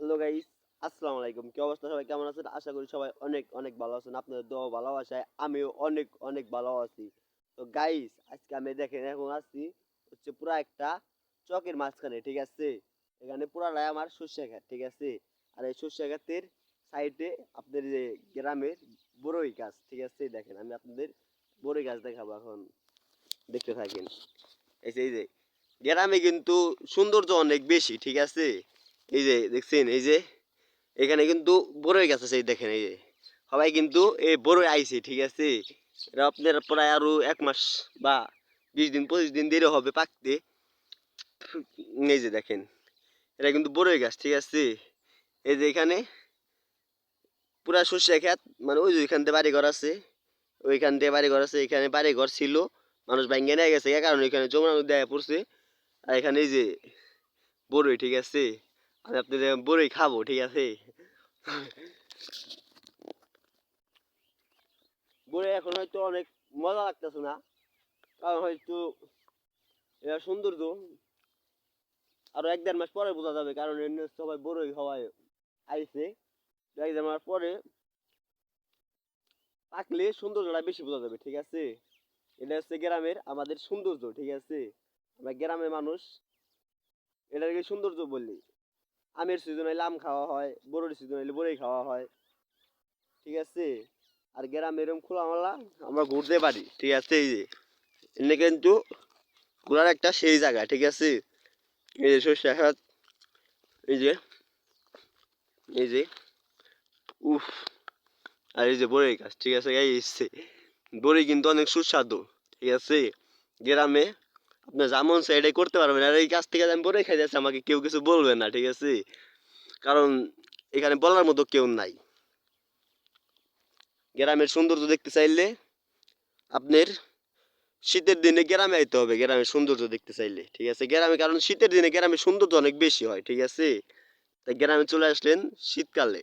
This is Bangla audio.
হ্যালো গাইস, আসসালামু আলাইকুম। কি অবস্থা, সবাই কেমন আছেন? আশা করি সবাই অনেক অনেক ভালো আছেন। আপনাদের দোয়া ভালোবাসায় আমিও অনেক অনেক ভালো আছি। তো গাইস, আজকে আমি দেখেন এখন আছি হচ্ছে পুরা একটা চকের মাঝখানে, ঠিক আছে? এখানে পুরাটাই আমার সর্ষে ক্ষেত, ঠিক আছে? আর এই সর্ষে ক্ষেতের সাইডে আপনাদের যে গ্রামের বড়ই গাছ, ঠিক আছে? দেখেন আমি আপনাদের বড়ই গাছ দেখাবো এখন, দেখতে থাকেন। এই যে গ্রামে কিন্তু সৌন্দর্য অনেক বেশি, ঠিক আছে? এই যে দেখছেন, এই যে এখানে কিন্তু বড়ই গাছ আছে, এই দেখেন, এই যে সবাই কিন্তু এই বড়ই আইছে, ঠিক আছে? এটা আপনার প্রায় আরো 1 মাস বা 20 দিন 25 দিন দেরি হবে পাকতে। এই যে দেখেন, এটা কিন্তু বড়ই গাছ, ঠিক আছে? এই যে এখানে পুরা সর্ষে ক্ষেত, মানে ওই যে ওইখান থেকে বাড়ি ঘর আছে, ওইখান থেকে বাড়ি ঘর আছে, এখানে বাড়ি ঘর ছিল, মানুষ ভাঙ্গে নিয়ে গেছে, কারণ এখানে যমুনা নদী আয়া পড়ছে। আর এখানে এই যে বড়ই, ঠিক আছে? আমি আপনাদের বড়ই খাবো, ঠিক আছে? বড়ই এখন হয়তো অনেক মজা লাগতেছে না, কারণ হয়তো এটা সৌন্দর্য আরো 1-1.5 মাস পরে বোঝা যাবে, কারণ এমনি সবাই বড়ই হওয়ায় আইছে। 1-1.5 মাস পরে পাকলে সৌন্দর্যটা বেশি বোঝা যাবে, ঠিক আছে? এটা হচ্ছে গ্রামের আমাদের সৌন্দর্য, ঠিক আছে? আমরা গ্রামের মানুষ, এটাকে সৌন্দর্য বলি। আমের সিজন হইলে আম খাওয়া হয়, বড়ির সিজন হইলে বড়ি খাওয়া হয়, ঠিক আছে? আর গ্রামে এরকম খোলামেলা আমরা ঘুরতে পারি, ঠিক আছে? এই যে এনে কিন্তু ঘোরার একটা সেই জায়গা, ঠিক আছে? এই যে সর্ষে ক্ষেত, এই যে এই যে উফ, আর এই যে বড়ই গাছ, ঠিক আছে? এই এসছে বড়ি কিন্তু অনেক সুস্বাদু, ঠিক আছে? গ্রামে আপনার যেমন চাই এটাই করতে পারবেন, আর এই গাছ থেকে আমি বড়ই খাই যাচ্ছি, আমাকে কেউ কিছু বলবে না, ঠিক আছে? কারণ এখানে বলার মতো কেউ নাই। গ্রামের সৌন্দর্য দেখতে চাইলে আপনার শীতের দিনে গ্রামে আইতে হবে, গ্রামের সৌন্দর্য দেখতে চাইলে, ঠিক আছে? গ্রামে, কারণ শীতের দিনে গ্রামের সৌন্দর্য অনেক বেশি হয়, ঠিক আছে? তাই গ্রামে চলে আসলেন শীতকালে।